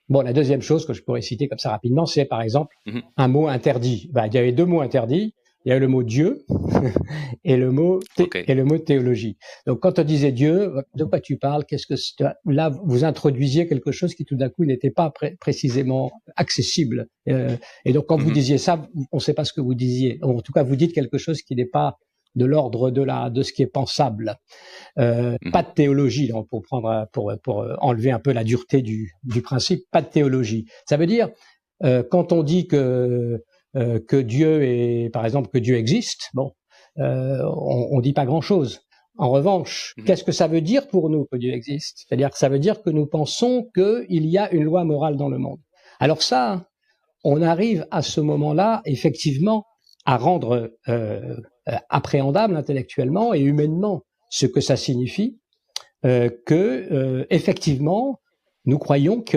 Bon, la deuxième chose que je pourrais citer comme ça rapidement, c'est par exemple un mot interdit. Il y avait deux mots interdits. Il y a le mot Dieu et le mot théologie. Donc, quand on disait Dieu, de quoi tu parles? Là, vous introduisiez quelque chose qui tout d'un coup n'était pas précisément accessible. Et donc, quand vous disiez ça, on ne sait pas ce que vous disiez. En tout cas, vous dites quelque chose qui n'est pas de l'ordre de ce qui est pensable. Pas de théologie, donc pour enlever un peu la dureté du principe, pas de théologie. Ça veut dire quand on dit que Dieu est, par exemple, que Dieu existe, bon, on dit pas grand-chose. En revanche, qu'est-ce que ça veut dire pour nous que Dieu existe? C'est-à-dire que ça veut dire que nous pensons qu'il y a une loi morale dans le monde. Alors ça, on arrive à ce moment-là, effectivement, à rendre appréhendable intellectuellement et humainement ce que ça signifie, effectivement, nous croyons que